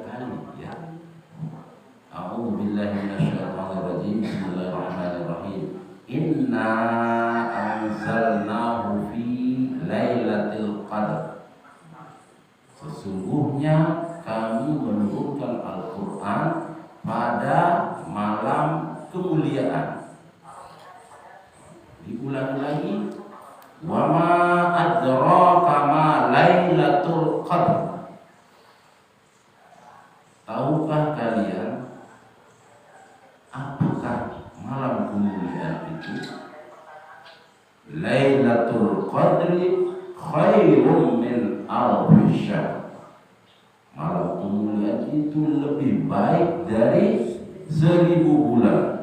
kali ya. A'udzubillahi minasyaitonirrajim. Bismillahirrahmanirrahim. Inna anzalnahu fi lailatul qadar. Sesungguhnya kami menurunkan Al-Quran pada malam kemuliaan. Diulangi lagi. Wa ma adraka ma lailatul qadar. Tahukah kalian apakah malam kemuliaan itu? Lailatul qadri khairun min alfi syahr. Malam kemuliaan itu lebih baik dari 1000 bulan.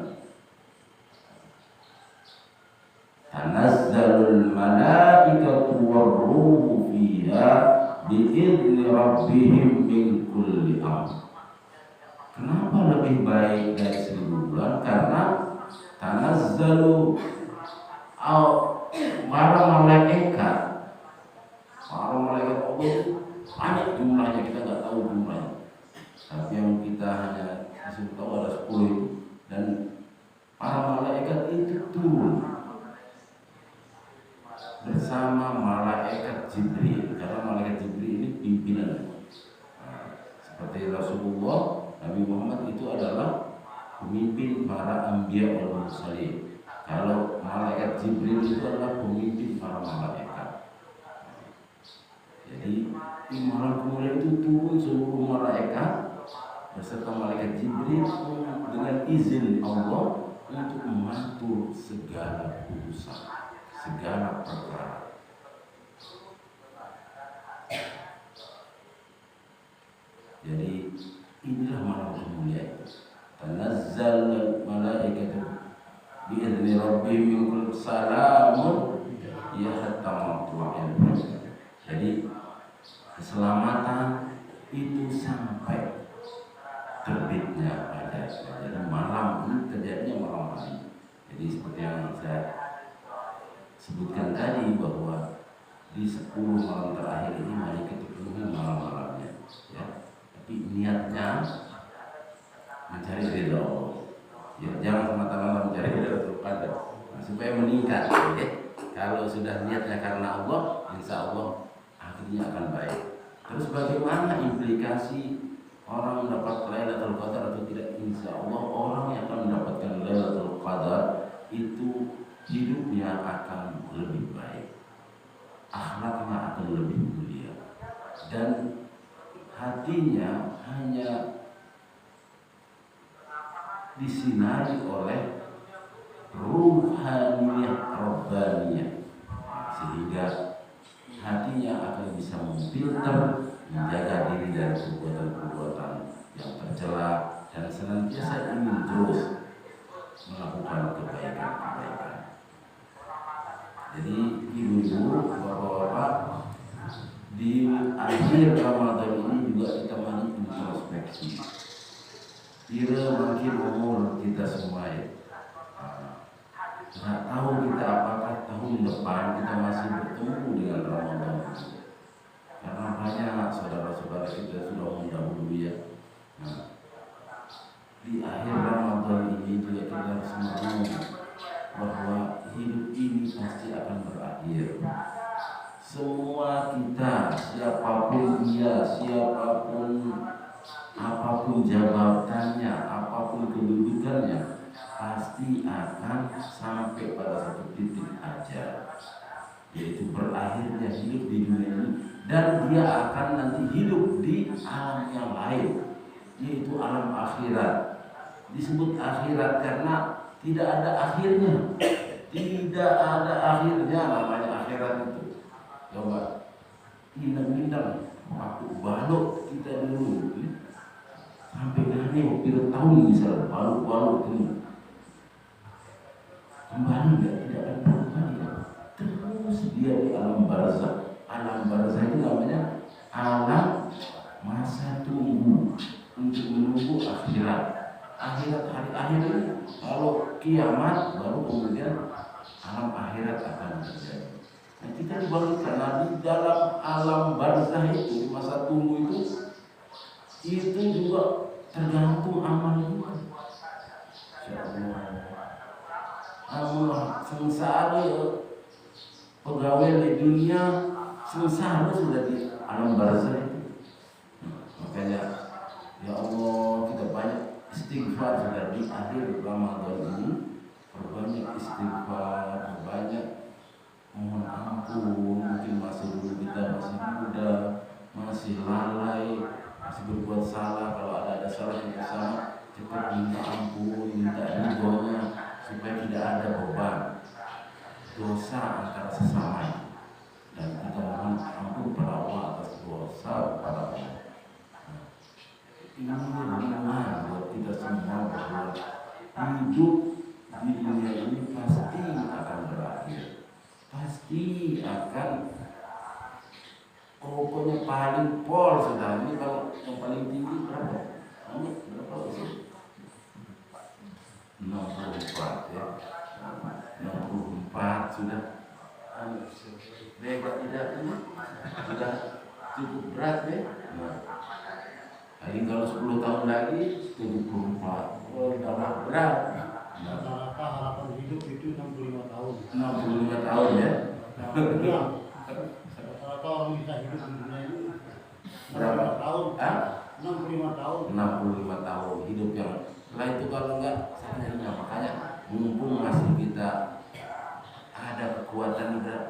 Tanazzalul malaikatu warruhu fiha bi'izni rabbihim min kulli amr. Kenapa lebih baik dari 1000 bulan? Karena tanazzalu para malaikat Allah itu banyak jumlahnya, kita nggak tahu jumlahnya. Tapi yang kita hanya disuruh tahu ada 10 itu. Dan para malaikat itu turun bersama malaikat Jibril, karena malaikat Jibril ini pimpinan. Seperti Rasulullah, Nabi Muhammad itu adalah pemimpin para anbiya wal mursalin. Kalau malaikat Jibril itu adalah pemimpin para malaikat. Jadi di malam kemuliaan itu turun seluruh malaikat beserta malaikat Jibril dengan izin Allah untuk mengatur segala urusan, segala perkara. Jadi inilah malam kemuliaan. Tanazzalul malaikatu bi'izni rabbihim min kulli salamun ya hatta matla'il fajr. Jadi keselamatan itu sampai terbitnya fajar. Jadi malam ini terjadinya malam hari. Jadi seperti yang saya sebutkan tadi bahwa di 10 malam terakhir ini mari kita penuhi malam-malamnya ya. Tapi niatnya mencari ridha Allah. Ya, jangan semata-mata mencari ridha Qadar. Supaya meningkat ya. Kalau sudah niatnya karena Allah, insya Allah akhirnya akan baik. Terus bagaimana implikasi orang mendapat Lailatul Qadar atau tidak? Insya Allah orang yang akan mendapatkan Lailatul Qadar itu hidupnya akan lebih baik, akhlaknya akan lebih mulia, dan hatinya hanya disinari oleh ruhaniyah rabbaniyah, sehingga hatinya akan bisa memfilter, menjaga diri dari perbuatan-perbuatan yang tercela dan senantiasa ingin terus melakukan kebaikan-kebaikan. Jadi ibu-ibu, bapak-bapak, di akhir Ramadan ini juga kita mari introspeksi. Kira makin umur kita semua ya. Nggak tahu kita apakah tahun depan kita masih bertemu dengan Ramadan. Karena banyak saudara-saudara kita sudah mendahului ya. Nah, di akhir Ramadan ini juga kita harus mengingat bahwa hidup ini pasti akan berakhir. Semua kita, siapapun dia, siapapun apapun jabatannya, apapun kedudukannya, pasti akan sampai pada satu titik aja, yaitu berakhirnya hidup di dunia ini, dan dia akan nanti hidup di alam yang lain, yaitu alam akhirat. Disebut akhirat karena tidak ada akhirnya, tidak ada akhirnya namanya akhirat itu. Coba indang-indang waktu balok kita dulu sampai ngane pira tahun misal balok ini kembali tidak akan kembali terus dia di alam barzakh. Alam barzakh itu namanya alam masa tunggu untuk menunggu akhirat. Akhirat hari akhir ini kalau kiamat baru kemudian alam akhirat akan terjadi. Nah, kita dibalikkan di dalam alam barzakh itu, masa tunggu itu itu juga tergantung amal juga. Allah sengsara pegawai di dunia sengsara sudah di alam barzah itu. Makanya ya Allah, kita banyak istighfar sudah di akhir Ramadan ini. Perbanyak istighfar, perbanyak mohon ampun. Mungkin masih dulu kita masih muda, masih lalai, masih berbuat salah. Kalau ada salah yang sama, cepat minta ampun, minta ridhonya, supaya tidak ada beban dosa antara sesama. Dan kita mohon ampun pada Allah atas dosa para Allah. Ini ringan buat kita semua bahwa hidup di dunia ini pasti akan berakhir, pasti akan pokoknya paling pol sudah. Ini kalau yang paling tinggi berapa? Berapa usia? 64 ya, 64 sudah. Berat tidak ini sudah cukup berat ya. Paling kalau 10 tahun lagi 74. Oh, tambah berat. Rata-rata harapan hidup itu 65 tahun. 65 tahun ya. Rata-rata orang bisa hidup di dunia ini Berapa tahun? 65 tahun. 65 tahun hidup yang setelah itu kalau enggak sayangnya. Makanya mumpung masih kita ada kekuatan udah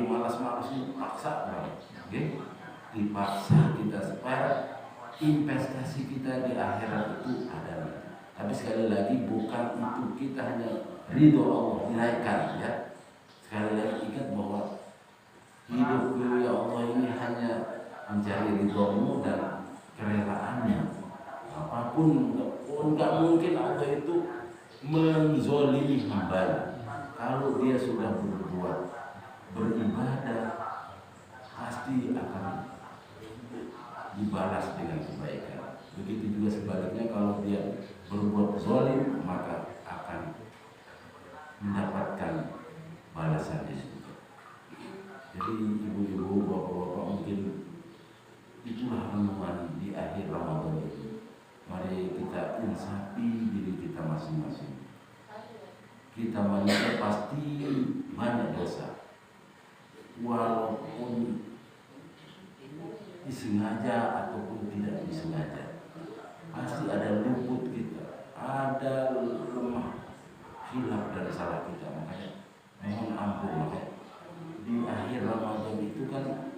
malas-malas ini paksa bang, okay? Dipaksa kita supaya investasi kita di akhirat itu ada. Tapi sekali lagi bukan itu kita hanya ridho Allah dinaikkan ya. Sekali lagi ingat bahwa hidupku ya Allah ini hanya mencari ridhomu dan kerelaannya. Apapun enggak mungkin Allah itu menzolimi hamba. Kalau dia sudah berbuat beribadah pasti akan dibalas dengan kebaikan. Begitu juga sebaliknya, kalau dia berbuat zalim maka akan mendapatkan balasannya juga. Jadi ibu-ibu, bapak-bapak, mungkin itulah renungan di akhir Ramadan itu. Mari kita insafi diri kita masing-masing. Kita manusia pasti banyak dosa, walaupun disengaja ataupun tidak disengaja. Pasti ada luput kita, ada lemah, hilaf dan salah kita. Makanya mohon ampun. Makanya di akhir Ramadan itu kan,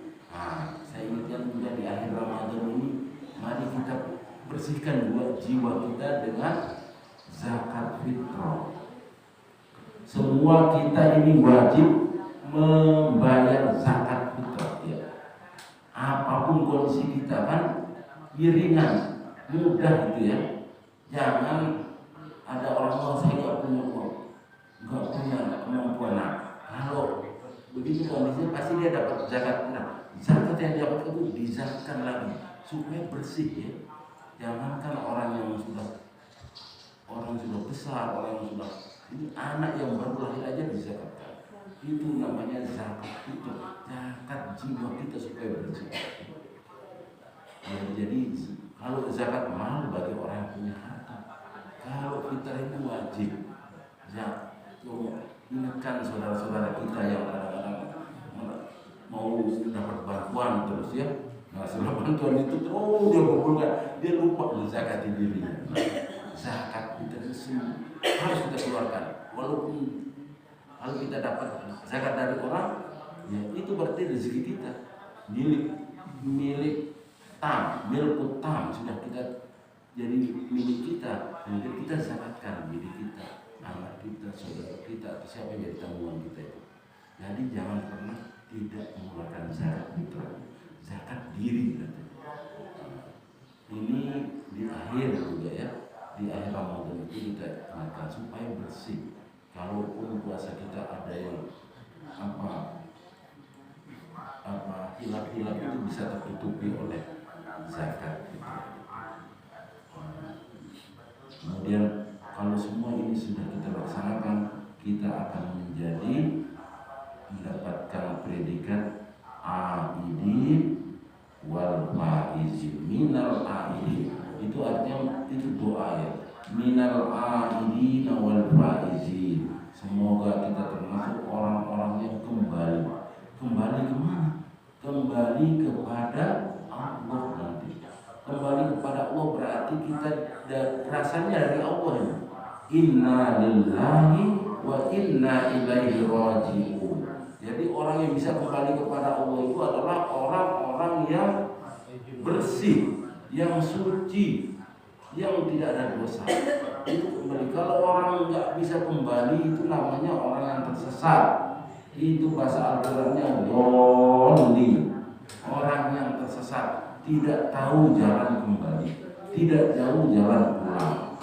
saya ingatkan juga di akhir Ramadan ini, mari kita bersihkan jiwa kita dengan zakat fitrah. Semua kita ini wajib membayar zakat fitrah ya. Apapun kondisi kita kan ringan, mudah gitu ya. Jangan ada orang saya nggak punya uang, nggak punya kemampuan. Nah, kalau begitu kondisinya pasti dia dapat zakat fitrah. Zakat yang dia dapat itu dizakatkan lagi supaya bersih ya. Jangankan orang yang sudah besar, orang yang sudah ini anak yang baru lahir aja dizakatkan. Itu namanya zakat itu, zakat jiwa kita supaya bersih. Ya, jadi kalau zakat mal bagi orang yang punya harta, kalau fitrah itu wajib. Ya, ingatkan saudara-saudara kita yang kadang-kadang mau dapat bantuan terus ya. Nah, setelah bantuan itu terus dia kumpulkan, dia lupa menzakati dirinya. Zakat kita harus kita keluarkan. Walaupun kalau kita dapat zakat dari orang, ya itu berarti rezeki kita, milik tam sudah kita jadi milik kita. Kemudian kita zakatkan diri kita, anak kita, saudara kita, atau siapa yang jadi tanggungan kita itu. Jadi jangan pernah tidak mengeluarkan zakat fitrah, zakat diri katanya. Ini di akhir juga ya. Di akhir Ramadan itu kita ingatkan supaya bersih. Kalaupun puasa kita ada yang hilaf-hilaf itu bisa tertutupi oleh zakat. Kemudian kalau semua ini sudah kita laksanakan, kita akan mendapatkan predikat aidin wal faiz. faizin. Minal aidin itu artinya itu doa ya. Minal aidin wal faizin. Semoga kita termasuk orang-orang yang kembali kemana? Kembali kepada Allah nanti. Kembali kepada Allah berarti kita rasanya dari Allah ini. Inna lillahi wa inna ilaihi raji'un. Jadi orang yang bisa kembali kepada Allah itu adalah orang-orang yang bersih, yang suci, yang tidak ada dosa. Itu kembali. Kalau orang nggak bisa kembali itu namanya orang yang tersesat. Itu bahasa Al-Qur'annya dhalin. Orang yang tersesat, tidak tahu jalan kembali, tidak tahu jalan pulang.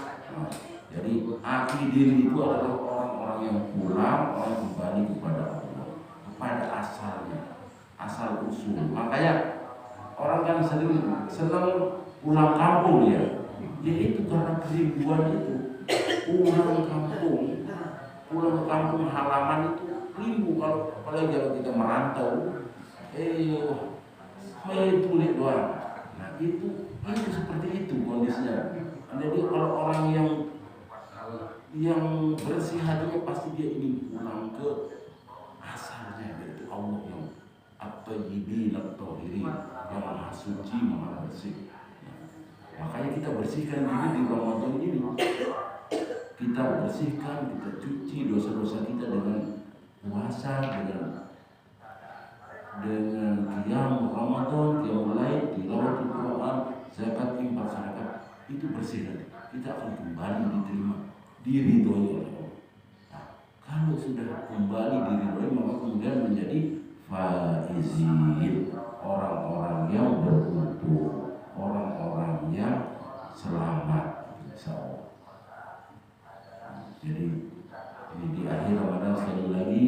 Jadi akidin itu adalah orang-orang yang pulang, orang kembali kepada Allah, kepada asalnya, asal usul. Makanya orang kan senang pulang kampung ya. Itu karena kerinduan itu. Pulang ke kampung halaman itu rindu. Apalagi kalau kita merantau, tulis doang. Nah itu seperti itu kondisinya. Jadi kalau orang yang bersih hatinya pasti dia ingin pulang ke asalnya, yaitu Allah yang at-tayyibin at-tahirin, yang maha suci, maha bersih. Makanya kita bersihkan diri di Ramadan ini. Kita bersihkan, kita cuci dosa-dosa kita dengan puasa, dengan qiyam Ramadan, qiyam lail, tilawatul Quran, zakat, infak, sedekah. Itu bersih nanti. Kita akan kembali diterima, diridhoi oleh Allah. Nah, kalau sudah kembali diridhoi maka kemudian menjadi faizin, orang-orang yang beruntung, orang-orang yang selamat, insyaallah. Jadi ini di akhir Ramadan sekali lagi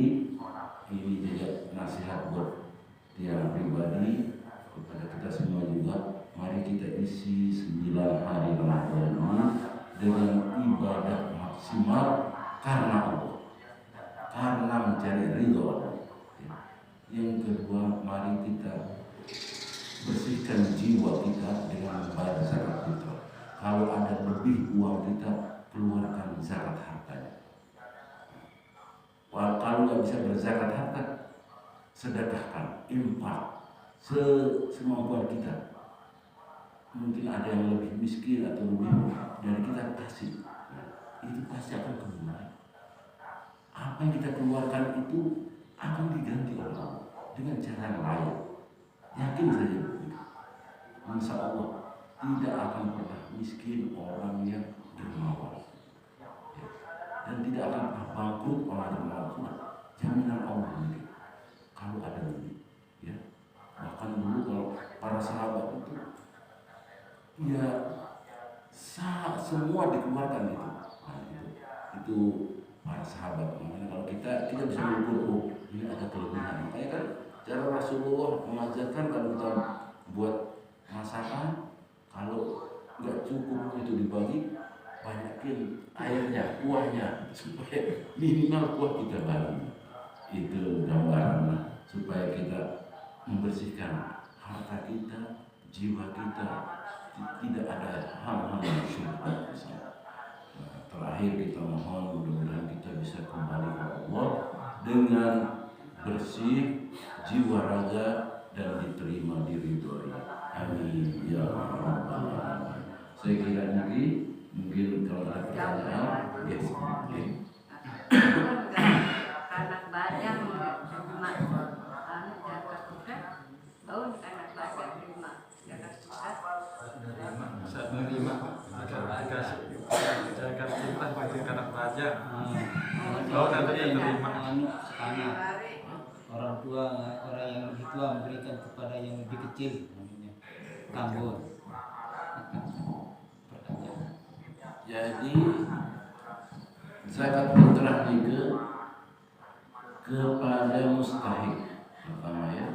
ini juga nasihat buat tiap pribadi kepada kita semua juga. Mari kita isi 9 hari Ramadan ini dengan ibadah maksimal karena Allah, karena mencari ridho Allah. Yang kedua, mari kita bersihkan jiwa kita dengan membayar zakat fitrah. Kalau ada lebih uang kita, keluarkan zakat hartanya. Kalau nggak bisa berzakat harta, sedekahkan, infak semampuan kita. Mungkin ada yang lebih miskin atau lebih dari kita kasih. Itu pasti akan kembali. Apa yang kita keluarkan itu akan diganti oleh Allah dengan cara lain. Yakin saja. Insya Allah tidak akan pernah miskin orang yang dermawan, dan tidak akan pernah bangkrut orang dermawan. Jaminan Allah ini kalau ada lebih, ya. Bahkan dulu kalau para sahabat itu, semua dikeluarkan itu. Nah, itu para sahabat. Makanya kalau kita bisa mengukur, ini ada kelebihan. Makanya kan cara Rasulullah mengajarkan kalau kita buat masakan, kalau nggak cukup itu dibagi, banyakin airnya, kuahnya, supaya minimal kuah kita bagi. Itu gambaran supaya kita membersihkan harta kita, jiwa kita, tidak ada hal-hal yang syubhat. Terakhir kita mohon mudah-mudahan kita bisa kembali ke Allah dengan bersih jiwa raga dan diterima diridhoi. Amin ya rabbal alamin. Saya kira ini mungkin kalau ada pertanyaan, yes, mungkin. Anak bajang cuma anak jaga suka, bau anak bajang terima jaga suka. Saat menerima dikasih jaga simpan pakai anak bajang. Bau nanti terima. Anak orang tua, orang yang lebih tua memberikan kepada yang lebih kecil, namanya tambur. Jadi zakat fitrah itu kepada mustahik pertama ya,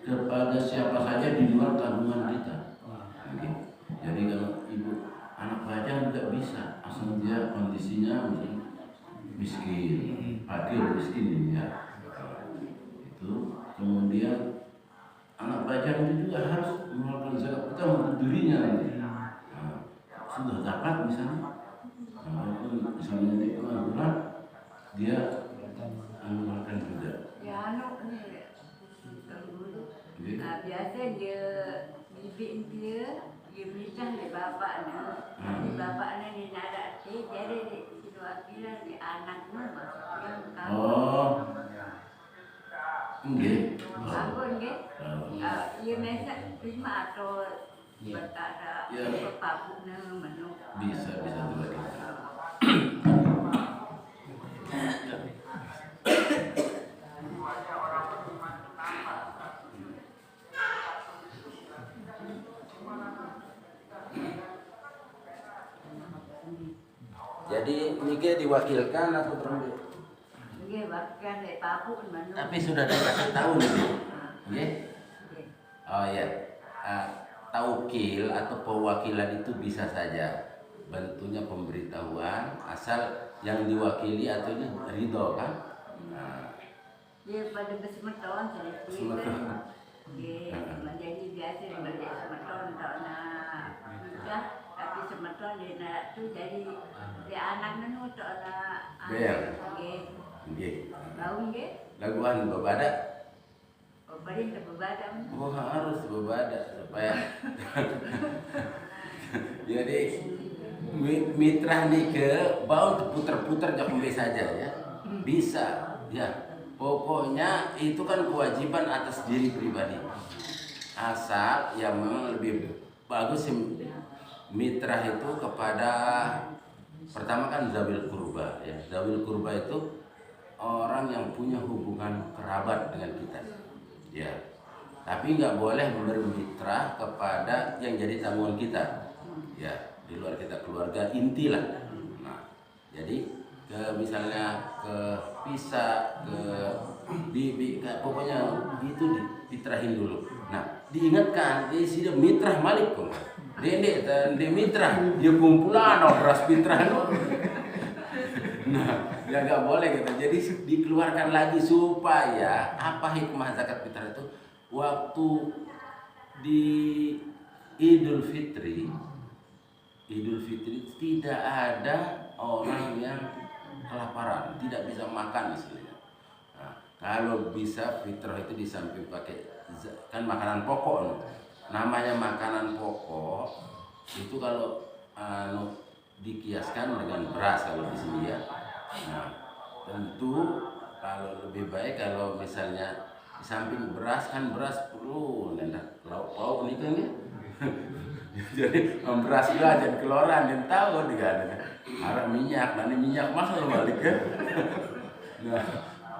kepada siapa saja di luar tanggungan kita. Jadi kalau ibu anak bajang tidak bisa, asal dia kondisinya miskin, fakir miskin ini ya. Itu kemudian anak bajang itu juga harus mengeluarkan zakat fitrah untuk dirinya nanti. Nah, sudah zakat misalnya, walaupun misalnya di tengah bulan dia mengeluarkan juga. Ya anu ni dulu. Jadi, Biasa dia bibik dia minta di bapaknya. Di bapaknya ni nak jadi di wakilan di anaknya yang kamu. oh, enggak. Aku ni, ia mesej terima atau Ya. berkata Ya. papaknya menuk. Bisa juga kita. Jadi Nike diwakilkan atau berapa? Dia bahkan di papuk menuk. Tapi sudah dikasih tahu nih, ya? Oh ya, taukil atau pewakilan itu bisa saja bentuknya pemberitahuan asal yang diwakili atau ridho kan? Nah, Dia pada bersemeton sedikit. Semeton. Dia menjadi biasa menjadi semeton tak nak sudah tapi semeton dia nak tu jadi dia anaknya nu tak nak. Biar. Okey. oke. Tahu ke? Laguan bebadak. Paling tak berbadan. Oh harus bebadak supaya. Jadi mitra nih ke bau puter-puter jangan saja ya. Bisa ya. Pokoknya itu kan kewajiban atas diri pribadi. Asal yang memang lebih bagus mitra itu kepada pertama kan zawil kurba ya. Zawil kurba itu orang yang punya hubungan kerabat dengan kita. Ya. Tapi nggak boleh memberi mitra kepada yang jadi tanggungan kita. Ya, di luar kita keluarga inti lah. Nah, jadi misalnya ke Pisa, ke Bibi, pokoknya itu dipitrahin dulu. Nah, diingatkan, sini mitra Malik kok. Dede dan de mitra, dia kumpulan beras mitra. Nah, ya nggak boleh gitu. Jadi dikeluarkan lagi supaya apa hikmah zakat fitrah itu waktu di Idul Fitri tidak ada orang yang kelaparan, tidak bisa makan istilahnya. Nah, kalau bisa fitrah itu di samping pakai kan makanan pokok, namanya makanan pokok itu kalau dikiaskan dengan beras kalau di sini ya. Nah, tentu kalau lebih baik kalau misalnya di samping beras kan beras perlu lauk ini kan ya. Jadi beras juga jadi keluaran dan tahu dengan arah minyak, nanti minyak mahal balik ya. Nah,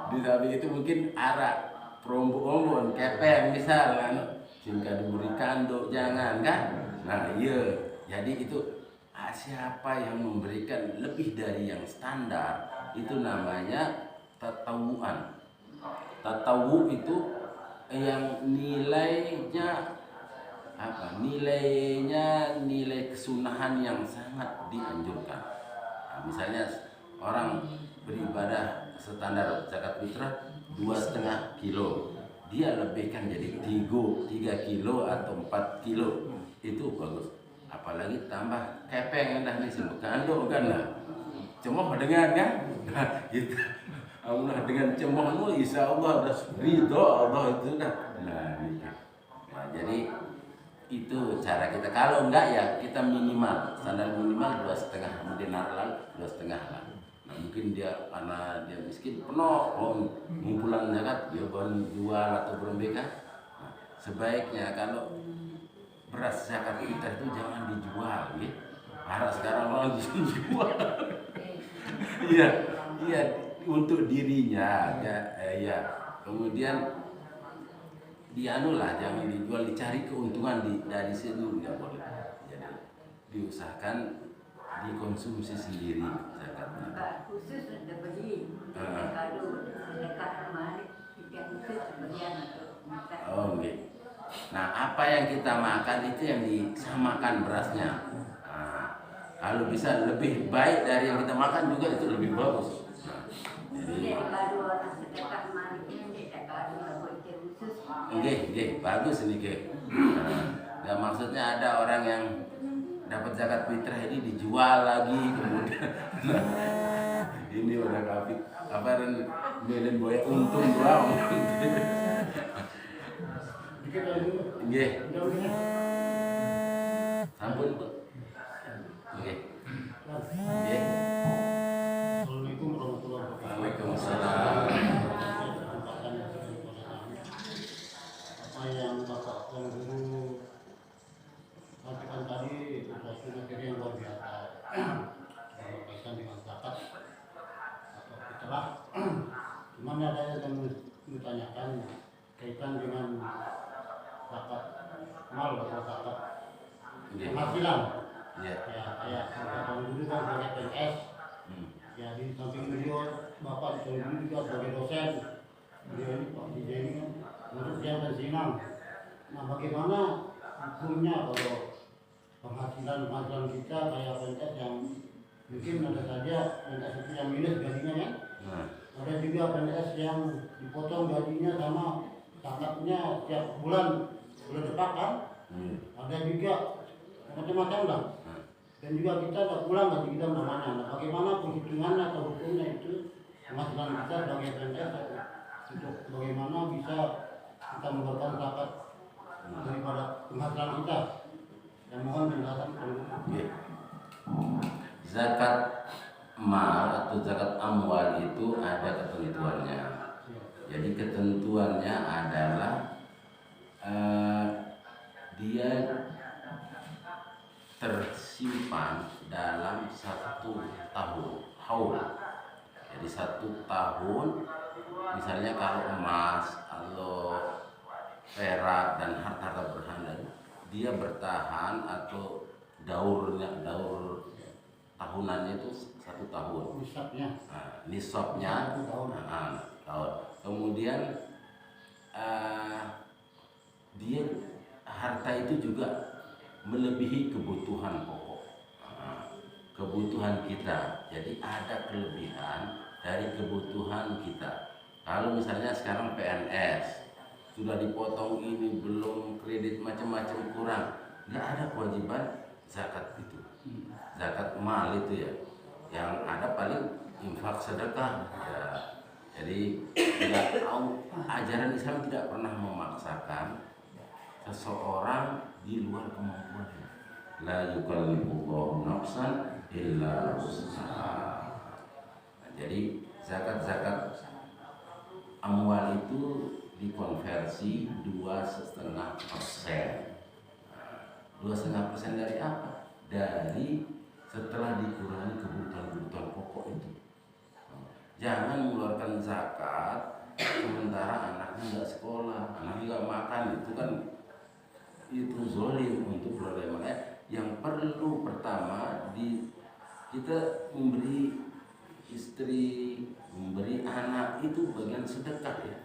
di samping itu mungkin arah perombo-ombo kepeng misalnya, sehingga diberikan dok jangan kan. Nah iya, jadi itu siapa yang memberikan lebih dari yang standar itu namanya tatawuan. Tatawu itu yang nilainya apa? Nilai kesunahan yang sangat dianjurkan. Nah, misalnya orang beribadah standar zakat fitrah 2,5 kilo, dia lebihkan jadi 3 kilo atau 4 kilo, itu bagus. Apalagi tambah kepeng dah nih sebekando kan lah. Cemoh dengan kan? Nah, gitu. Allah dengan cemohmu insya Allah dah ridho Allah itu dah. Nah, gitu. Nah, jadi itu cara kita. Kalau enggak ya kita minimal standar minimal 2,5, kemudian lalu 2,5 lah. Nah, mungkin dia karena dia miskin penuh ngumpulan zakat dia baru jual atau berembeka. Nah, sebaiknya kalau beras zakat kita itu jangan dijual ya. Karena sekarang orang dijual. Iya, iya untuk dirinya ya. Kemudian dianulah jangan dijual, dicari keuntungan dari sini nggak boleh. Jadi diusahakan dikonsumsi sendiri zakatnya. Khusus ada beli kalau dekat rumah kita khusus belian untuk makan. Oh okay. Nah apa yang kita makan itu yang disamakan berasnya. Nah, kalau bisa lebih baik dari yang kita makan juga itu lebih bagus. Nah, jadi kalau orang sedekat rumah ini tidak kalau khusus. bagus ini ke. Nah, Nggak, maksudnya ada orang yang dapat zakat fitrah ini dijual lagi kemudian ini udah kafir apa dan belen boya untung doang. Dikit lagi. Nggih, Udah begini. sampun Bu. Nggih. Nggih. Assalamualaikum warahmatullahi wabarakatuh. Waalaikumsalam. Apa yang Bapak Tuan Guru sampaikan tadi itu suatu materi yang luar biasa berkaitan dengan zakat atau fitrah. Cuman ada yang ditanyakan kaitan dengan zakat mal atau zakat Nggih. penghasilan. Iya. Ya, kayak Bapak Tuan Guru kan sebagai PNS. Ya, di samping beliau Bapak Tuan Guru juga sebagai dosen. Beliau ini Pak DJ ini kan untuk dia pensiunan. Nah, bagaimana hukumnya kalau penghasilan kita kayak PNS yang mungkin ada saja PNS itu yang minus gajinya kan? Nah, Ada juga PNS yang dipotong gajinya sama zakatnya setiap bulan depan kan? Ada juga macam-macam lah. Dan juga kita tidak pulang gaji kita mana. Nah, bagaimana penghitungannya atau hukumnya itu penghasilan kita sebagai PNS untuk bagaimana bisa kita mengeluarkan zakat daripada penghasilan kita. Yang mohon penjelasan kalau nggih. Zakat mal atau zakat amwal itu ada ketentuannya. Jadi ketentuannya adalah dia tersimpan dalam 1 tahun haul. Jadi 1 tahun, misalnya kalau emas atau perak dan harta berharga, dia bertahan atau daur tahunannya itu 1 tahun. nisabnya. Nah, nisabnya 1 tahun. tahun. Kemudian dia harta itu juga melebihi kebutuhan pokok, kebutuhan kita. Jadi ada kelebihan dari kebutuhan kita. Kalau misalnya sekarang PNS sudah dipotong ini belum kredit macam-macam kurang, nggak ada kewajiban zakat itu, zakat mal itu ya. Yang ada paling infak sedekah ya. Jadi ajaran Islam tidak pernah memaksakan seseorang di luar kemampuannya. La yukallifullahu nafsan illa wus'aha. Jadi zakat amwal itu dikonversi 2,5%. 2,5% dari apa? Dari setelah dikurangi kebutuhan pokok itu. Jangan mengeluarkan zakat sementara anaknya nggak sekolah, anaknya nggak makan, itu zolim untuk keluarga. Makanya yang perlu pertama kita memberi istri, memberi anak itu bagian sedekah ya.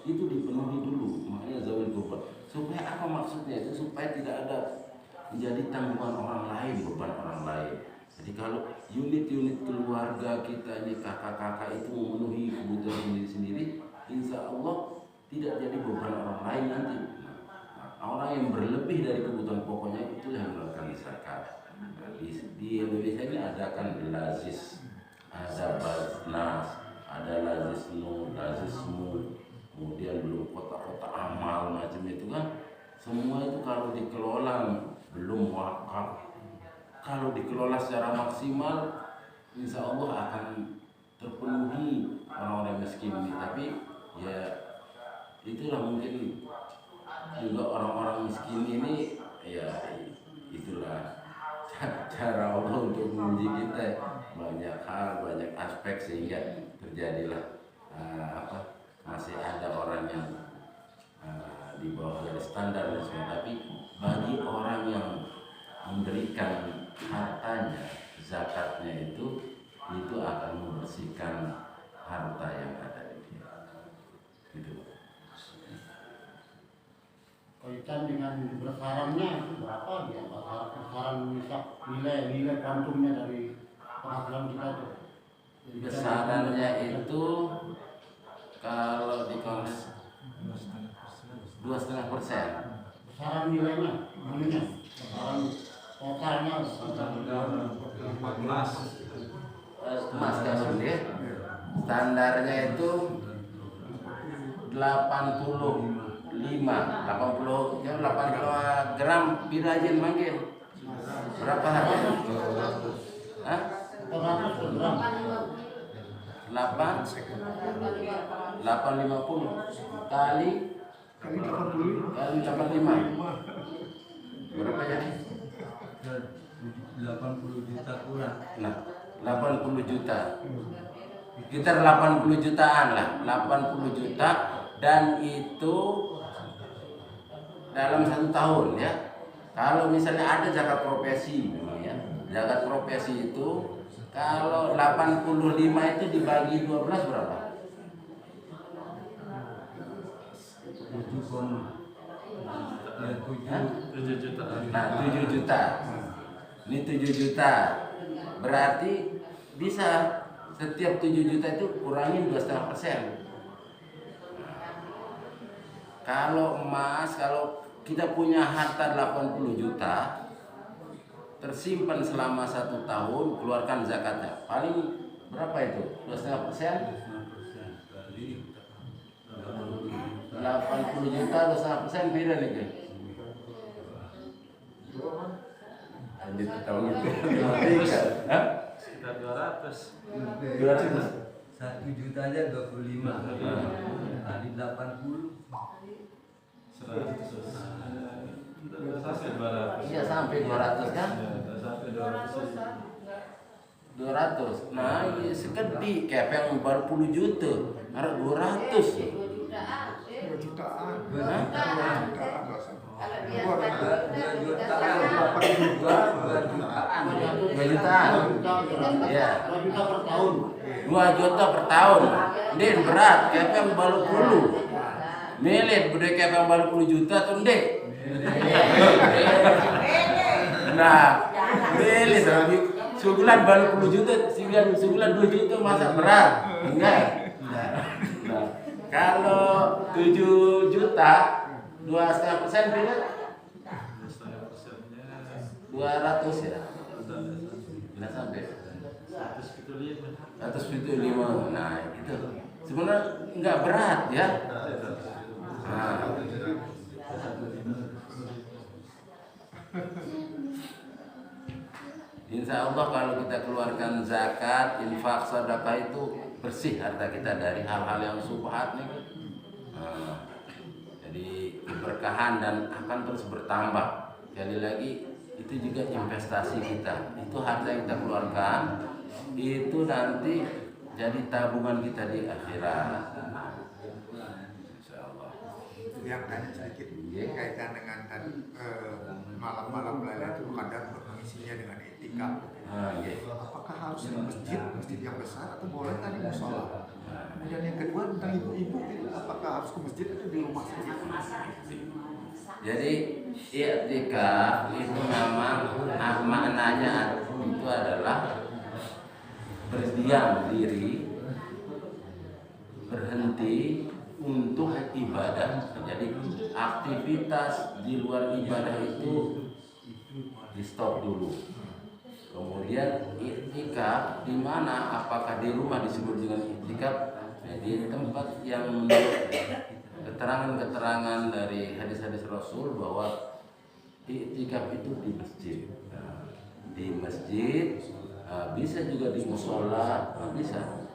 Itu dipenuhi dulu, makanya zawil qurba. Supaya apa maksudnya? Itu supaya tidak ada menjadi tanggungan orang lain, beban orang lain. Jadi kalau unit-unit keluarga kita ini kakak-kakak itu memenuhi kebutuhan sendiri-sendiri, insya Allah tidak jadi beban orang lain nanti. Orang yang berlebih dari kebutuhan pokoknya itu yang melakukan zakat. Di Indonesia ini ada kan lazis, ada basnas, ada lazisnu, lazismu, kemudian belum kotak-kotak amal macam itu kan. Semua itu kalau dikelola belum wakaf, kalau dikelola secara maksimal, insya Allah akan terpenuhi orang-orang miskin ini. Tapi ya itulah mungkin juga orang-orang miskin ini ya itulah cara Allah untuk menguji kita. Banyak hal, banyak aspek sehingga terjadilah masih ada orang yang di bawah garis standar dan semua. Tapi bagi orang yang memberikan hartanya, zakatnya itu akan membersihkan harta yang ada di dia. Gitu. kaitan dengan besarannya itu berapa dia besaran nilai kuantumnya dari penghasilan kita itu. Besarannya itu kalau di 2,5%. besaran nilainya, ininya, besaran totalnya. Tanggal 14 Mas Kasun ya, standarnya itu 80 gram pirajin manggil. Berapa harganya? Hah? 400 per gram. 850 kali 85 berapa jadi? 80 juta kurang. Nah, 80 juta. Sekitar 80 jutaan lah, 80 juta, dan itu dalam 1 tahun ya. Kalau misalnya ada zakat profesi memang ya. Zakat profesi itu kalau 85 itu dibagi 12 berapa? 7 juta. Nah, 7 juta. Ini 7 juta. Berarti bisa setiap 7 juta itu kurangin 2,5%. Kalau emas, kalau kita punya harta 80 juta tersimpan selama 1 tahun, keluarkan zakatnya. Paling berapa itu? 2,5%? 80 juta 2,5% beda nih guys. Lanjut ke tahun Hah? Sekitar 200. 200. 1 jutanya 25. Kali 80. 100. Sampai 200. Iya sampai 200 kan? Sampai 200. 200. Nah, ini segede kepeng baru 10 juta. Harus 200. 2 jutaan. Kalau dia 2 jutaan. 2 jutaan. Iya. 2 juta per tahun. 2 juta per tahun. Din berat, kepeng baru 10. Milit bude kepeng baru 10 juta tuh ndek. Nah, milit tapi sebulan baru 10 juta, sebulan 2 juta masa berat? Enggak. Nah, kalau 7 juta 2,5% bila 200 ya? Bila sampai 175. Nah, itu sebenarnya enggak berat ya. Nah. Insya Allah kalau kita keluarkan zakat, infak, sedekah itu bersih harta kita dari hal-hal yang subhat nih. Nah, jadi keberkahan dan akan terus bertambah. Sekali lagi itu juga investasi kita. Itu harta yang kita keluarkan itu nanti jadi tabungan kita di akhirat. Insyaallah. Yang tanya sedikit kaitan dengan malam-malam Lailatul itu kadang mengisinya dengan etika. Apakah harus di masjid yang besar atau boleh tadi musola? Kemudian yang kedua tentang ibu-ibu itu apakah harus ke masjid atau di rumah saja? Jadi i'tikaf itu memang maknanya itu adalah berdiam diri, berhenti untuk ibadah. Jadi aktivitas di luar ibadah itu di stop dulu. Kemudian i'tikaf di mana? Apakah di rumah disebut dengan i'tikaf? Jadi tempat yang menurut keterangan-keterangan dari hadis-hadis Rasul bahwa i'tikaf itu di masjid. Di masjid, bisa juga di musola, bisa.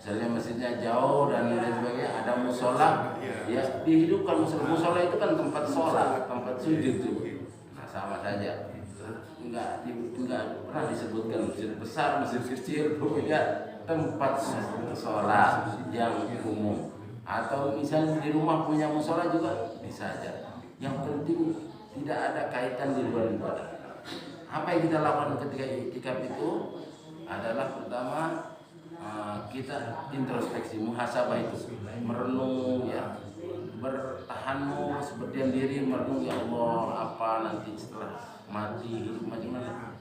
Misalnya masjidnya jauh dan lain sebagainya, ada musola, ya dihidupkan musola. Musola itu kan tempat sholat, tempat sujud tuh. Nah, sama saja. Enggak pernah disebutkan masjid besar, masjid kecil, pokoknya tempat sholat yang umum. Atau misalnya di rumah punya musola juga bisa aja. Yang penting tidak ada kaitan di luar ibadah. Apa yang kita lakukan ketika i'tikaf itu adalah pertama kita introspeksi, muhasabah itu, merenung ya, bertahanmu seperti diri, merenung ya Allah apa nanti setelah mati hidup macam mana.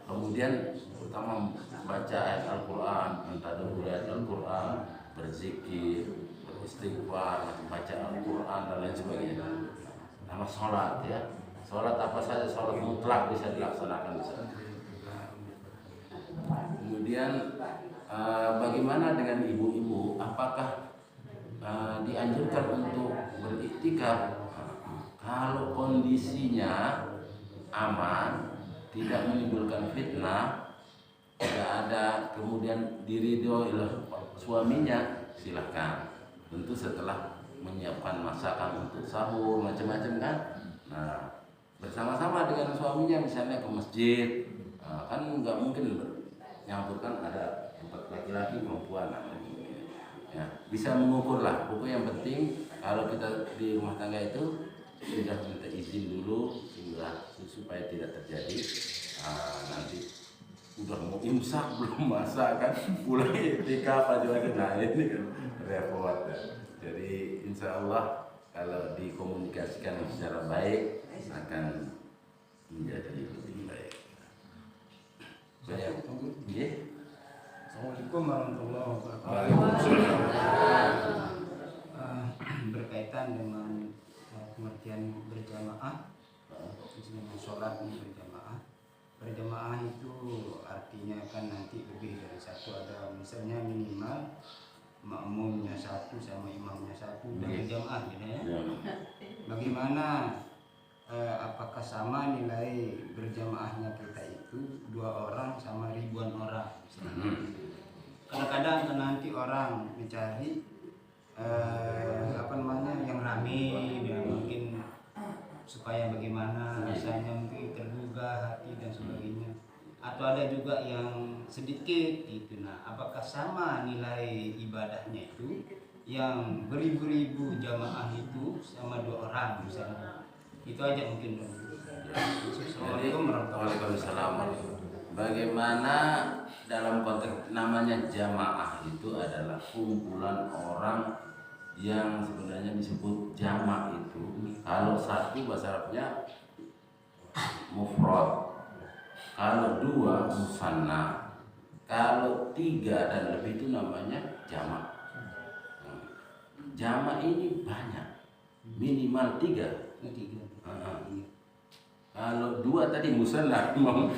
Kemudian pertama baca ayat Al-Quran, mentadabbur ayat Al-Quran, berzikir, beristighfar, baca Al-Quran dan lain sebagainya. nama sholat ya. Sholat apa saja, sholat mutlak bisa dilaksanakan di sana. Kemudian bagaimana dengan ibu-ibu? Apakah dianjurkan untuk beriktikaf? Kalau kondisinya aman, tidak menimbulkan fitnah, tidak ada kemudian diridhoi oleh suaminya, silahkan. Tentu setelah menyiapkan masakan untuk sahur macam-macam kan. Nah, bersama-sama dengan suaminya misalnya ke masjid, kan nggak mungkin nyampurkan ada tempat laki-laki perempuan. Ya, bisa mengukur lah. Pokoknya yang penting kalau kita di rumah tangga itu sudah minta izin dulu supaya tidak terjadi nanti udah mau imsak belum masak kan pulang iktikaf aja lagi. Nah ini kan repot ya. Jadi insya Allah kalau dikomunikasikan secara baik akan menjadi lebih baik. Banyak ya. Assalamualaikum warahmatullahi wabarakatuh. Waalaikumsalam. Berkaitan dengan pengertian berjamaah, misalnya sholat berjamaah. Berjamaah itu artinya kan nanti lebih dari satu, ada misalnya minimal makmumnya satu sama imamnya satu berjamaah gitu ya. Bagaimana apakah sama nilai berjamaahnya kita itu 2 orang sama ribuan orang misalnya? Kadang-kadang kan nanti orang mencari yang rame dan mungkin supaya bagaimana rasanya mungkin tergugah hati dan sebagainya, atau ada juga yang sedikit itu. Nah, apakah sama nilai ibadahnya itu yang beribu-ribu jamaah itu sama 2 orang misalnya? Itu aja mungkin. Assalamualaikum warahmatullahi wabarakatuh. Bagaimana dalam konteks namanya jamaah itu adalah kumpulan orang yang sebenarnya disebut jamak itu. Kalau satu bahasa Arabnya mufrad, kalau 2 musanna, kalau 3 dan lebih itu namanya jamak. Jamak ini banyak, minimal 3. Kalau 2 tadi musanna, imam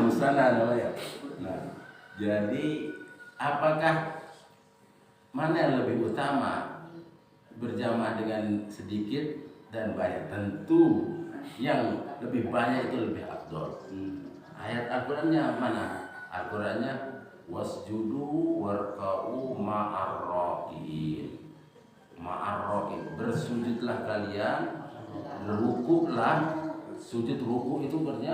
musanna namanya. Nah, jadi apakah mana yang lebih utama, berjamaah dengan sedikit dan banyak? Tentu yang lebih banyak itu lebih afdol. Ayat Al-Qur'annya mana? Al-Qur'annya wasjudu warka'u ma'arraqiin. Ma'arraqiin, bersujudlah kalian, rukuklah. Sujud ruku itu berarti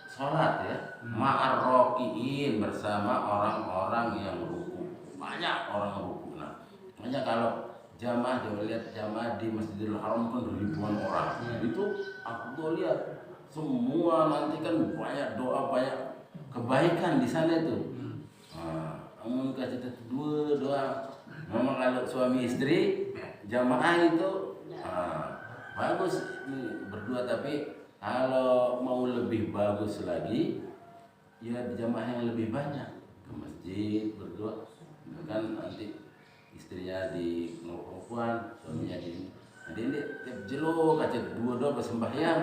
sholat ya. Ma'arraqiin, bersama orang-orang yang ruku. Banyak orang ruku. Nah, makanya kalau jamaah, coba lihat jamaah di Masjidil Haram kan ribuan orang. Itu aku tuh lihat semua nanti kan banyak doa, banyak kebaikan di sana itu. Namun kasih 2 doa. Memang kalau suami istri jamaah itu bagus berdua, tapi kalau mau lebih bagus lagi ya jamaah yang lebih banyak, ke masjid berdua. Kan nanti istrinya di perempuan, suaminya di, jadi ini tiap jelok aja 2 doa bersembahyang.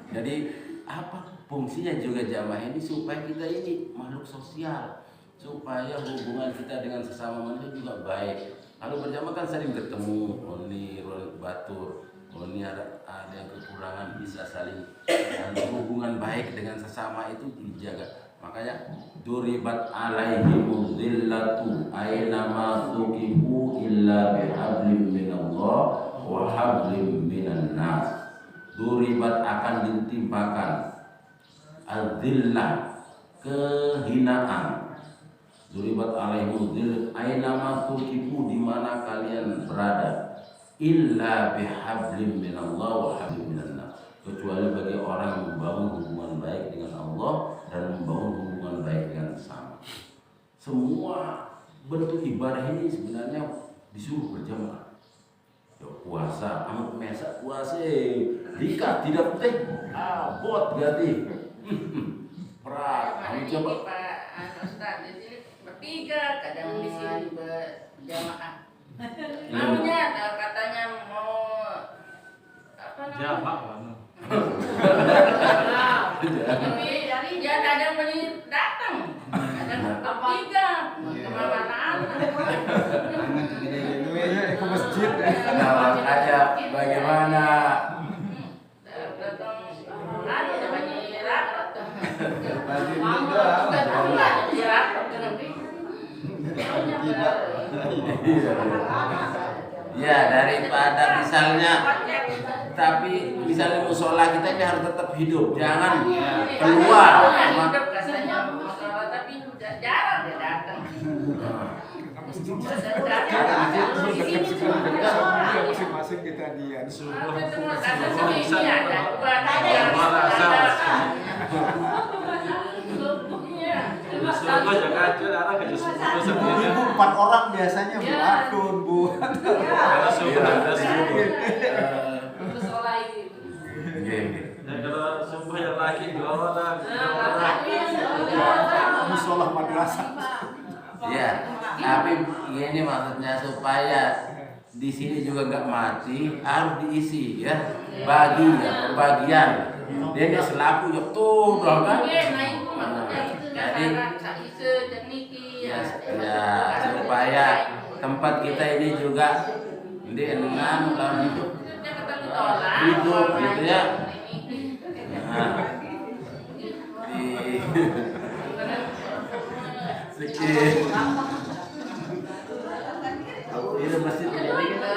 Jadi apa fungsinya juga jamaah ini? Supaya kita ini makhluk sosial, supaya hubungan kita dengan sesama manusia juga baik. Kalau berjamaah kan sering ketemu, ini batur, ini ada yang kekurangan, bisa saling, dan hubungan baik dengan sesama itu dijaga. Makanya duribat alaihimul dhillatu aynama thuqifu illa bihablim minallah wa hablim minan nas. Duribat, akan ditimpakan, al-dhillah, kehinaan. Duribat alaihimul dhillat aynama thuqifu, di mana kalian berada, illa bihablim minallah wa hablim minan nas, kecuali bagi orang yang membangun hubungan baik dengan Allah dan membangun hubungan baik dengan sesama. Semua bentuk ibadah ini sebenarnya disuruh berjamaah. Ya, puasa, amat mesa puasa, dikat tidak penting, bot ganti, berat. Kami coba. Pak Ustaz, jadi bertiga kadang di sini berjamaah. Maunya katanya mau apa namanya? Jamak mana? Dari dia kadang beli datang, kadang ketiga kemana-mana. Jangan gede-gede ke masjid. Nah, makanya bagaimana Datang ada bagi rapat. baju ini doang. Bagi rapat nanti. ya daripada misalnya, tapi misalnya musola kita ini harus tetap hidup, jangan keluar. Hidup katanya masalah tapi jarang dia datang. Masing-masing kita dia. Subuh jaga aja arah ke subuh sendiri. Ibu 4 orang biasanya Bu Adun, Bu. Kalau subuh ada subuh. Ya kalau subuh yang laki 2 orang, 3 orang. Musola madrasah. Ya, tapi ini maksudnya supaya di sini juga nggak mati, harus diisi ya, bagian. Dia selaku ya tuh, kan? Jadi ya supaya tempat kita ini juga dengan hidup gitu ya. Nah, sedikit. Ini masjid ini kita.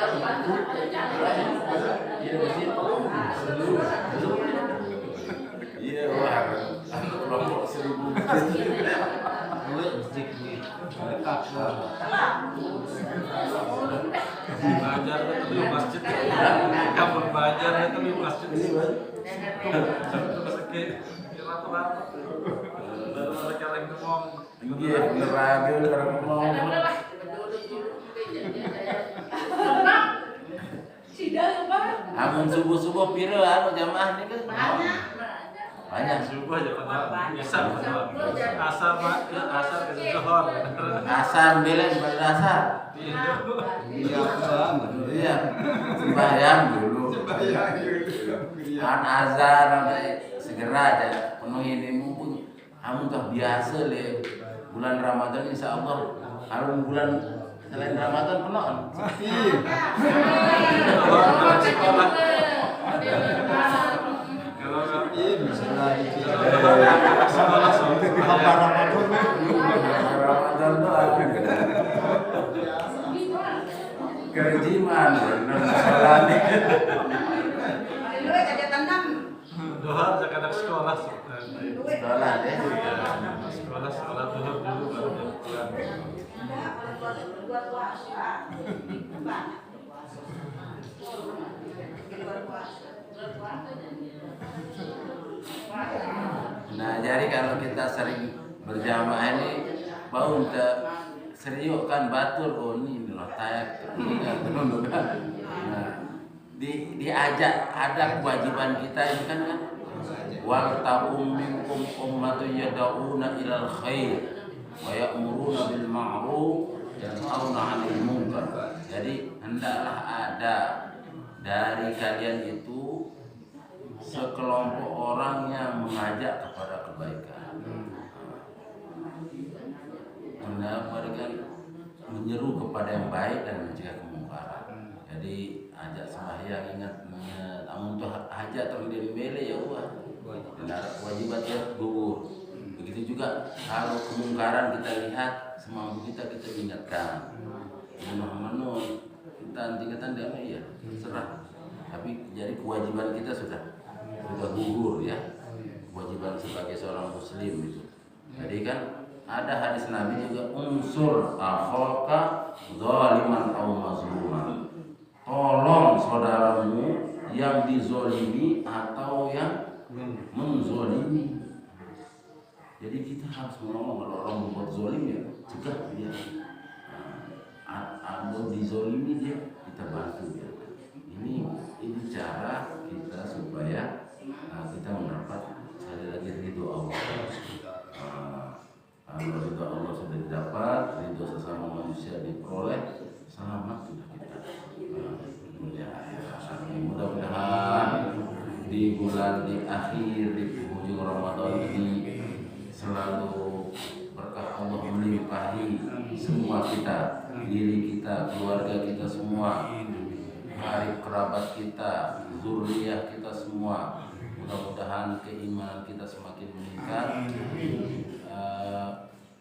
Ini masjid. Iya, wah. Kelompok 1000 masjid. Masjid ini lengkap. Belajar itu di masjid. Kampung belajar itu di masjid. Sedikit rata-rata. Baru mereka yang ngomong. Iya, bener lagi orang ngomong. Amun subuh-subuh pira anu jamaah ini kan banyak. Subuh aja pada asar ke zuhur. Asar bela ibadah asar. Iya, banget. Iya. Sembahyang dulu. An azan nanti segera aja penuhi ini mumpung amun tuh biasa le bulan Ramadan insya Allah harus bulan selain Ramadan penuh sepi. Ramadan tuh kerjiman salat. Duhur jaga anak sekolah. Sekolah deh. Sekolah duhur dulu baru pulang. Nah, jadi kalau kita sering berjamaah ini bau serius kan batur oh ini loh tayak ini kan. Nah, diajak ada kewajiban kita ini kan wal taqum minkum ummatun yad'una ilal khair wa ya'muruna bil ma'ruf wa yanhauna 'anil munkar. Jadi hendaklah ada dari kalian itu sekelompok orang yang mengajak kepada kebaikan. Mereka menyeru kepada yang baik dan mencegah kemungkaran. Jadi ajak sembahyang ingat untuk hajat terlebih bele ya Allah. Dan kewajiban dia gugur. Begitu juga kalau kemungkaran kita lihat semampu kita ingatkan. Menu kita tingkatan dia ya terserah. Tapi jadi kewajiban kita sudah gugur ya. Kewajiban sebagai seorang muslim itu. Jadi kan ada hadis Nabi juga unsur akhaka zaliman aw mazluman. Tolong saudaramu yang dizolimi atau yang menzolimi. Jadi kita harus menolong kalau orang membuat zolim ya cegah dia. Atau dizolimi dia kita bantu dia. Ini cara kita supaya kita mendapat sekali lagi ridho Allah. Kalau ridho Allah sudah didapat, ridho sesama manusia diperoleh, selamat. bulan di akhir di penghujung Ramadan ini selalu berkah Allah melimpahi semua kita, diri kita, keluarga kita semua, karib kerabat kita, zuriyah kita semua. Mudah-mudahan keimanan kita semakin meningkat,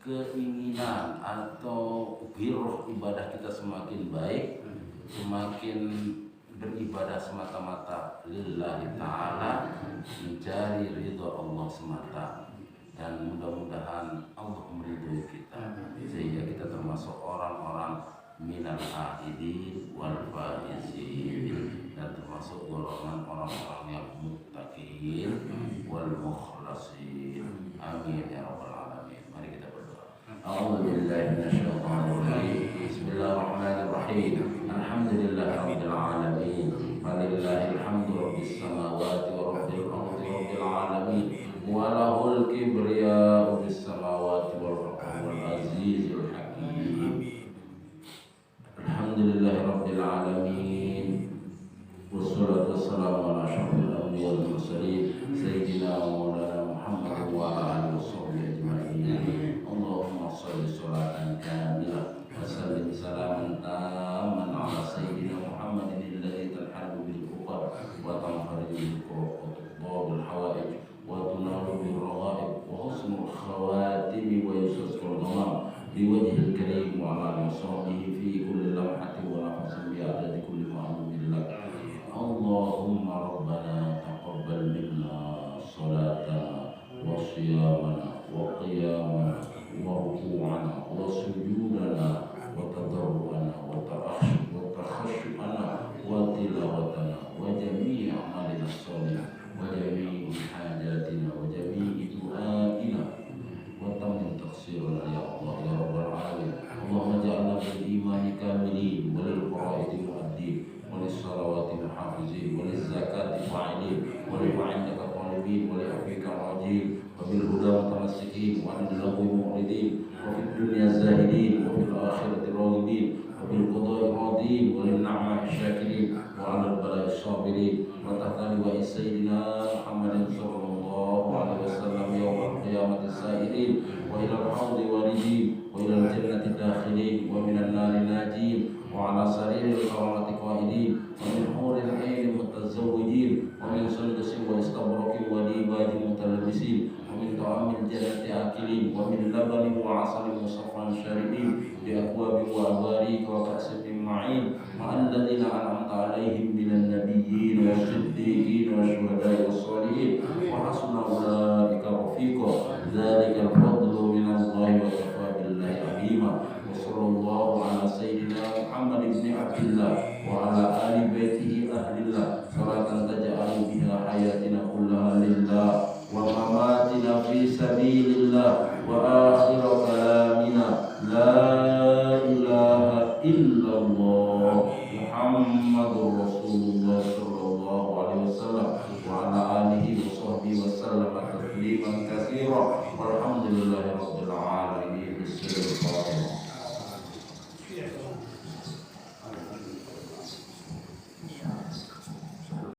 keinginan atau giroh ibadah kita semakin baik, semakin beribadah semata-mata lillahi ta'ala, mencari ridho Allah semata, dan mudah-mudahan Allah meridhoi kita sehingga kita termasuk orang-orang minal aidin wal faizin, dan termasuk golongan orang-orang yang muttaqin wal mukhlasin. Amin ya rabbal alamin. Mari kita berdoa. A'udzu billahi minasyaitonir rajim. Bismillahirrahmanirrahim. Alhamdulillahirabbil alamin. Walillahil hamdu rabbis samawati wa rabbil ardi rabbil alamin. Walahul kibriya'u bis samawati wal ardi wal azizul hakim. Alhamdulillahirabbil alamin. Wassalatu wassalamu ala asyrafil anbiya'i wal mursalin sayyidina wa maulana Muhammad wa ala alihi washabbihi ajma'in. Allahumma shalli sholatan kamilah wa sallim salaman tamman ala sayyidina Muhammadin alladzi tanhalu bil uqad wa tanfariju bil qurub wa tudabul hawaij wa tunalu bil raghaib wa husnul khawatim wa yusassul ghamam biwajhil karim wa ala washabihi fi kulli lamhatin wa nafsin bi adadi kulli ma'lumin lak. Allahumma rabbana taqabbal minna salatana wa siyamana wa qiyamana wa ruku'ana wa sujudana wa tadarruana wa takhashu'ana wa tilawatana wa jami'i a'malina sholih wa jami'i hajatina wa jami'i du'aina wa tammin taqsirana ya Allah ya rabbal alamin. Allahumma ja'alna bil imani kamilin wa lil fara'idi mu'addin wa lis salawati muhafizin wa liz zakati fa'ilin wa li ma'indaka talibin wa li afika rajin wa bil huda mutamassikin wa anil lagwi mu'ridin wa fid dunya zahidin wa fil akhirati raghibin wa bil qada'i radin wa lin na'ma'i syakirin wa 'alal bala'i sabirin wa tahta liwa'i sayyidina Muhammadin sallallahu alaihi wasallam yawmal qiyamati sa'irin wa ilal hawdi waridin wa ilal jannati dakhilin wa minan nari najin wa ala sariril karamati qaidin wa min huril 'aini mutazawwijin wa min sundusin wa istabraqin wa dibajin mutalabbisin wa min ta'amil jannati akilin wa min labanin wa 'asalin musaffan syaribin bi akwabin wa abari wa ka'sin ma'in ma'al ladzina an'amta 'alaihim minan nabiyyin was-siddiqin wasyuhada'i was-shalihin wa hasuna ulaika rafiqa. Dzalikal fadlu minallahi wa kafaa billahi 'alima. Wa sallallahu ala sayyidina Muhammad ibn Abdillah wa ala ali baitihi ahlillah salatan taj'alu biha hayatina kullaha lillah wa mamatina fi sabilillah wa akhir kalamina la ilaha illallah Muhammadur Rasulullah sallallahu alaihi wasallam wa ala alihi wa sahbihi wasallam tasliman katsira walhamdulillahi rabbil alamin. Bismillahirrahmanirrahim.